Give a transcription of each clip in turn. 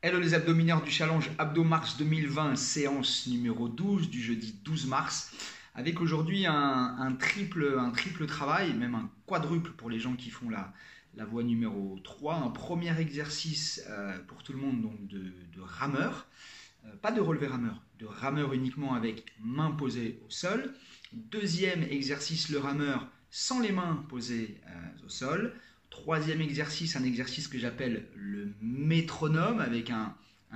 Hello les abdomineurs du challenge Abdo Mars 2020, séance numéro 12 du jeudi 12 mars, avec aujourd'hui un triple travail, même un quadruple pour les gens qui font la voie numéro 3. Un premier exercice pour tout le monde donc de rameur, pas de relevé rameur, de rameur uniquement avec main posée au sol. Deuxième exercice, le rameur sans les mains posées au sol. Troisième exercice, un exercice que j'appelle le métronome, avec un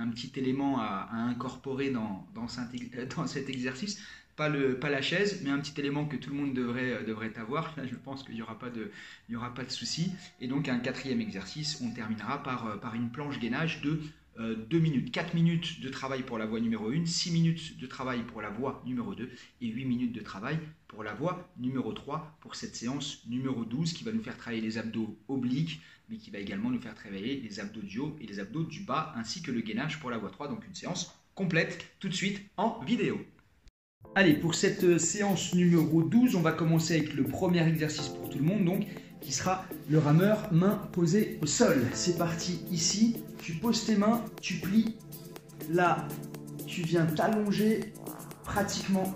petit élément à incorporer dans cet exercice. Pas la chaise, mais un petit élément que tout le monde devrait avoir. Là, je pense qu'il n'y aura pas de souci. Et donc, un quatrième exercice, on terminera par une planche gainage de 2 minutes. 4 minutes de travail pour la voie numéro 1, 6 minutes de travail pour la voie numéro 2 et 8 minutes de travail pour la voie numéro 3 pour cette séance numéro 12 qui va nous faire travailler les abdos obliques, mais qui va également nous faire travailler les abdos du haut et les abdos du bas, ainsi que le gainage pour la voie 3. Donc une séance complète tout de suite en vidéo. Allez, pour cette séance numéro 12, on va commencer avec le premier exercice pour tout le monde, donc qui sera le rameur, main posée au sol. C'est parti ici, tu poses tes mains, tu plies, là, tu viens t'allonger pratiquement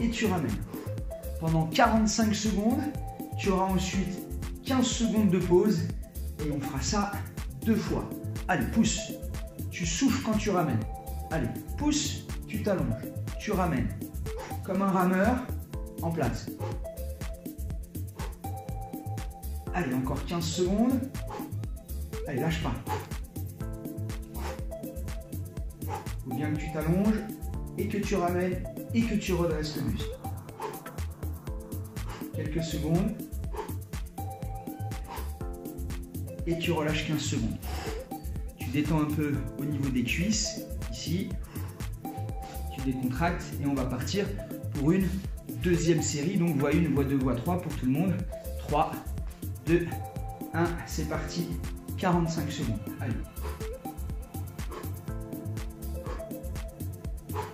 et tu ramènes. Pendant 45 secondes, tu auras ensuite 15 secondes de pause et on fera ça 2 fois. Allez, pousse, tu souffles quand tu ramènes. Allez, pousse, tu t'allonges, tu ramènes. Comme un rameur, en place. Allez, encore 15 secondes. Allez, lâche pas. Il faut bien que tu t'allonges et que tu ramènes et que tu redresses le buste. Quelques secondes. Et tu relâches 15 secondes. Tu détends un peu au niveau des cuisses, ici. Tu décontractes et on va partir pour une deuxième série. Donc voie 1, voie 2, voie 3 pour tout le monde. 3, 2, 1, c'est parti. 45 secondes. Allez.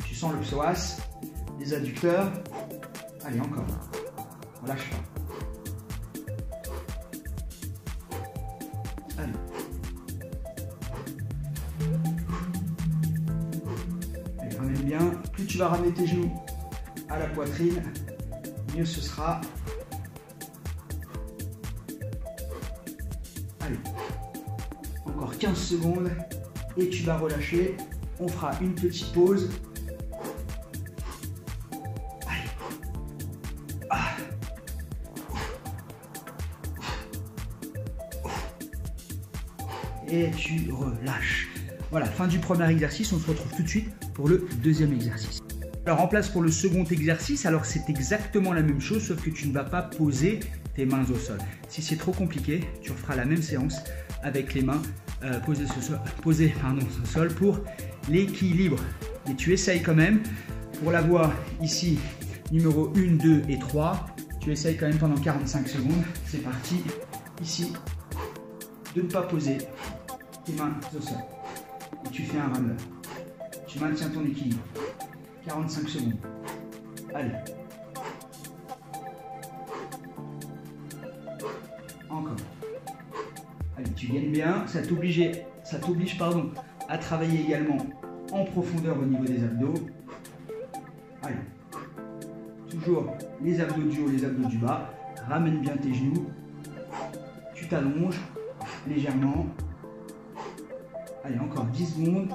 Tu sens le psoas, les adducteurs. Allez, encore. On lâche pas. Allez. Allez, ramène bien. Plus tu vas ramener tes genoux à la poitrine, mieux ce sera. Allez. Encore 15 secondes et tu vas relâcher. On fera une petite pause. Allez. Ah. Et tu relâches. Voilà, fin du premier exercice. On se retrouve tout de suite pour le deuxième exercice. Alors en place pour le second exercice, alors c'est exactement la même chose, sauf que tu ne vas pas poser tes mains au sol. Si c'est trop compliqué, tu referas la même séance avec les mains posées au sol pour l'équilibre. Mais tu essayes quand même, pour la voie ici, numéro 1, 2 et 3, tu essayes quand même pendant 45 secondes. C'est parti, ici, de ne pas poser tes mains au sol. Et tu fais un rameur. Tu maintiens ton équilibre. 45 secondes. Allez. Encore. Allez, tu gagnes bien. Ça t'oblige à travailler également en profondeur au niveau des abdos. Allez. Toujours les abdos du haut, les abdos du bas. Ramène bien tes genoux. Tu t'allonges légèrement. Allez, encore 10 secondes.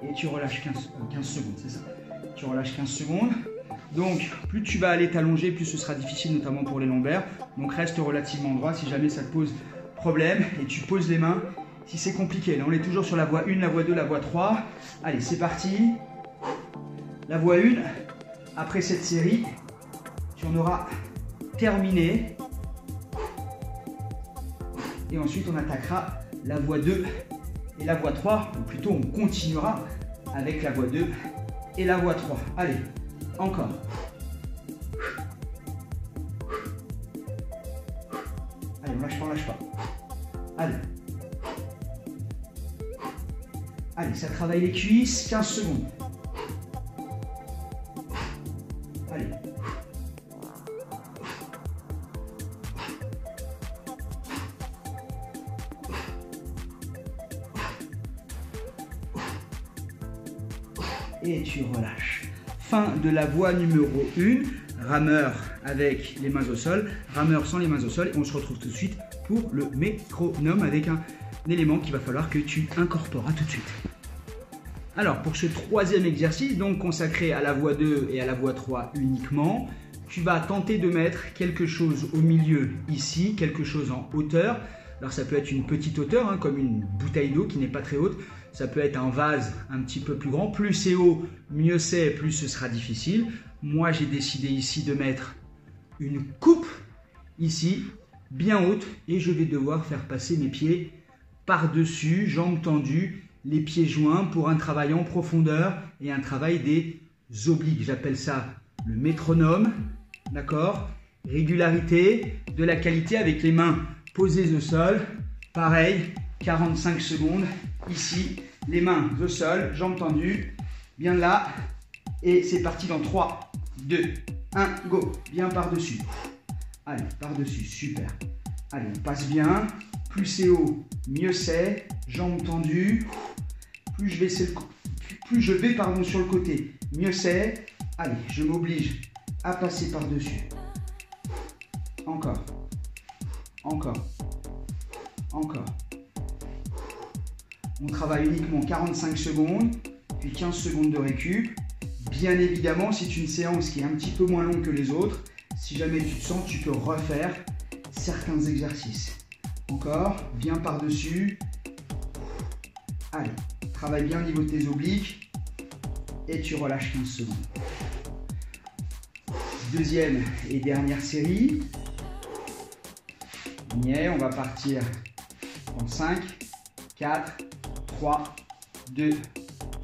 Et tu relâches 15 secondes, c'est ça. Tu relâches 15 secondes. Donc, plus tu vas aller t'allonger, plus ce sera difficile, notamment pour les lombaires. Donc, reste relativement droit si jamais ça te pose problème. Et tu poses les mains si c'est compliqué. Là, on est toujours sur la voie 1, la voie 2, la voie 3. Allez, c'est parti. La voie 1, après cette série, tu en auras terminé. Et ensuite, on attaquera la voie 2 et la voie 3. Ou plutôt, on continuera avec la voie 2 et la voie 3. Allez, encore. Allez, on lâche pas. Allez. Allez, ça travaille les cuisses. 15 secondes. Allez. et tu relâches. Fin de la voie numéro 1, rameur avec les mains au sol, rameur sans les mains au sol, et on se retrouve tout de suite pour le métronome avec un élément qu'il va falloir que tu incorpores. À tout de suite. Alors pour ce troisième exercice, donc consacré à la voie 2 et à la voie 3 uniquement, tu vas tenter de mettre quelque chose au milieu ici, quelque chose en hauteur. Alors ça peut être une petite hauteur, hein, comme une bouteille d'eau qui n'est pas très haute. Ça peut être un vase un petit peu plus grand. Plus c'est haut, mieux c'est, plus ce sera difficile. Moi, j'ai décidé ici de mettre une coupe ici, bien haute. Et je vais devoir faire passer mes pieds par-dessus, jambes tendues, les pieds joints pour un travail en profondeur et un travail des obliques. J'appelle ça le métronome. D'accord? Régularité, de la qualité avec les mains posées au sol. Pareil, 45 secondes. Ici, les mains au sol, jambes tendues, bien là, et c'est parti dans 3, 2, 1, go, bien par-dessus. Allez, par-dessus, super. Allez, on passe bien, plus c'est haut, mieux c'est, jambes tendues, plus je vais sur le côté, mieux c'est. Allez, je m'oblige à passer par-dessus. Encore, encore, encore. On travaille uniquement 45 secondes, puis 15 secondes de récup. Bien évidemment, c'est une séance qui est un petit peu moins longue que les autres. Si jamais tu te sens, tu peux refaire certains exercices. Encore, bien par-dessus. Allez, travaille bien au niveau de tes obliques. Et tu relâches 15 secondes. Deuxième et dernière série. On y est, on va partir en 5, 4, 3, 2,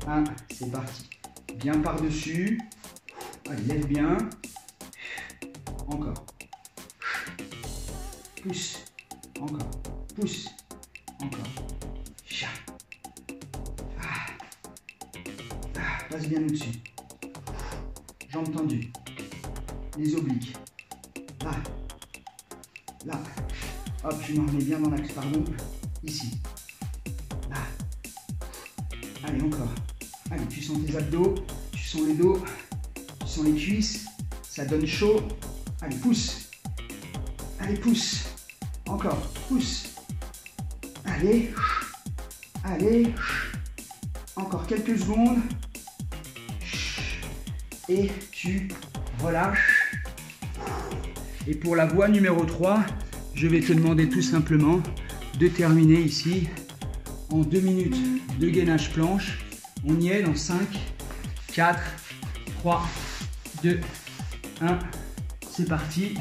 1, c'est parti. Bien par-dessus. Allez, lève bien. Encore. Pousse. Encore. Pousse. Encore. Passe bien au-dessus. Jambes tendues. Les obliques. Là. Là. Hop, je me remets bien dans l'axe, pardon. Ici. Là. Allez, encore. Allez, tu sens tes abdos, tu sens les dos, tu sens les cuisses. Ça donne chaud. Allez, pousse. Allez, pousse. Encore, pousse. Allez. Allez. Encore quelques secondes. Et tu relâches. Et pour la voie numéro 3, je vais te demander tout simplement de terminer ici en 2 minutes de gainage planche. On y est dans 5, 4, 3, 2, 1. C'est parti.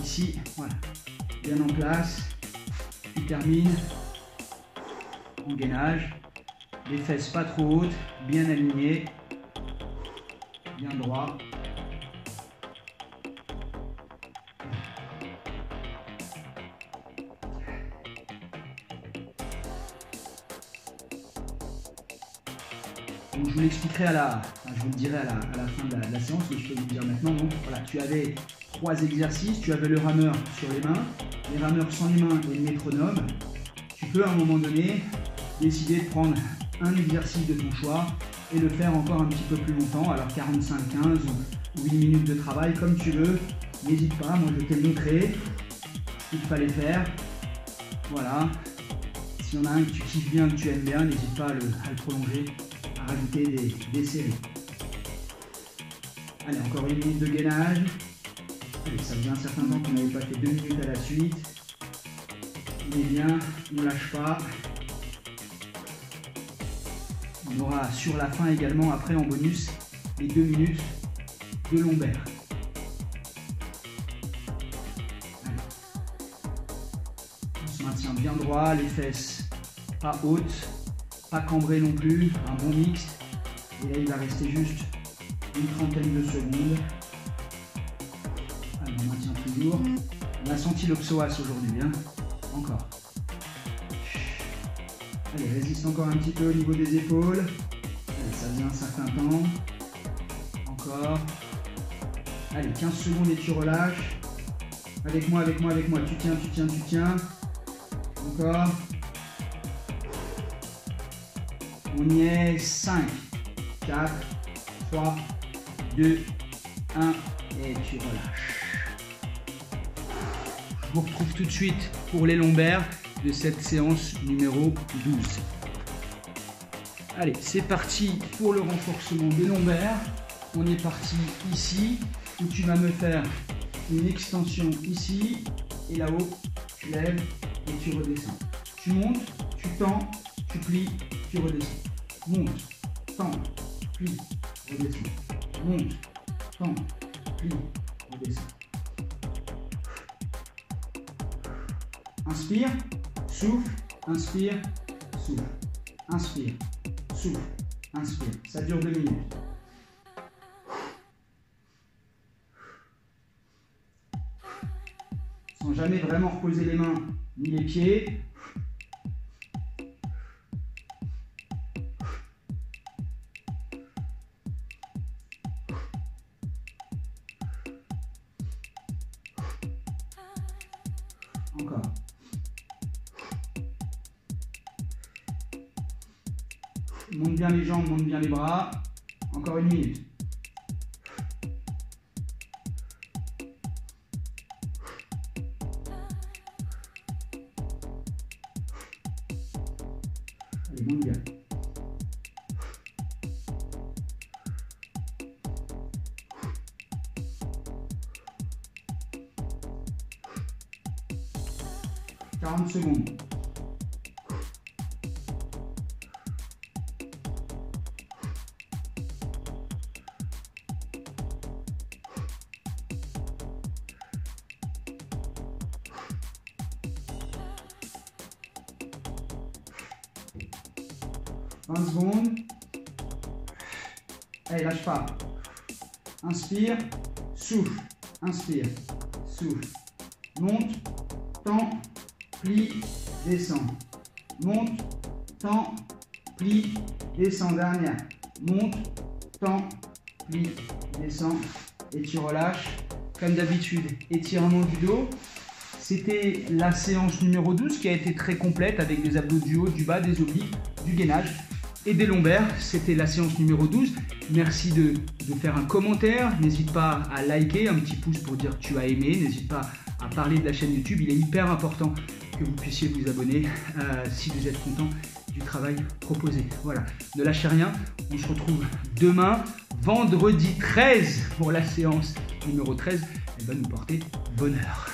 Ici, voilà. Bien en place. Tu termines en gainage. Les fesses pas trop hautes, bien alignées. Bien droit. Donc, je vous l'expliquerai je vous le dirai à la fin de la séance, mais je peux vous le dire maintenant. Donc voilà, tu avais 3 exercices, tu avais le rameur sur les mains, les rameurs sans les mains et le métronome. Tu peux à un moment donné décider de prendre un exercice de ton choix et le faire encore un petit peu plus longtemps, alors 45, 15 ou 8 minutes de travail, comme tu veux. N'hésite pas, moi je t'ai montré ce qu'il fallait faire. Voilà. S'il y en a un que tu kiffes bien, que tu aimes bien, n'hésite pas à le prolonger, à rajouter des séries. Allez, encore 1 minute de gainage. Allez, ça faisait un certain temps qu'on n'avait pas fait 2 minutes à la suite. On est bien, on ne lâche pas. On aura sur la fin également, après en bonus, les 2 minutes de lombaire. Allez. On se maintient bien droit, les fesses pas hautes, pas cambrées non plus, un bon mix. Et là, il va rester juste une trentaine de secondes. Allez, on maintient toujours. On a senti le psoas aujourd'hui, hein. Encore. Allez, résiste encore un petit peu au niveau des épaules. Allez, ça faisait un certain temps. Encore. Allez, 15 secondes et tu relâches. Avec moi, avec moi, avec moi. Tu tiens, tu tiens, tu tiens. Encore. On y est. 5, 4, 3, 2, 1 et tu relâches. Je vous retrouve tout de suite pour les lombaires de cette séance numéro 12. Allez, c'est parti pour le renforcement des lombaires. On est parti ici, où tu vas me faire une extension ici, et là-haut, tu lèves et tu redescends. Tu montes, tu tends, tu plies, tu redescends. Monte, tends, plie, redescends. Monte, tends, plie, redescends. Inspire, souffle, inspire, souffle, inspire, souffle, inspire. Ça dure 2 minutes. Sans jamais vraiment reposer les mains ni les pieds. Encore. Monte bien les jambes, monte bien les bras. Encore 1 minute. Allez, monte bien. « 40 secondes. « 20 secondes. Allez, lâche pas. Inspire, souffle, inspire, souffle. Monte, tends, plie, descend. Monte, tends, plie, descend. Dernière. Monte, tends, plie, descend. Et tu relâches. Comme d'habitude, étirement du dos. C'était la séance numéro 12 qui a été très complète avec des abdos du haut, du bas, des obliques, du gainage et des lombaires. C'était la séance numéro 12. Merci de faire un commentaire. N'hésite pas à liker, un petit pouce pour dire que tu as aimé. N'hésite pas à parler de la chaîne YouTube. Il est hyper important que vous puissiez vous abonner si vous êtes content du travail proposé. Voilà, ne lâchez rien. On se retrouve demain, vendredi 13 pour la séance numéro 13. Elle va nous porter bonheur.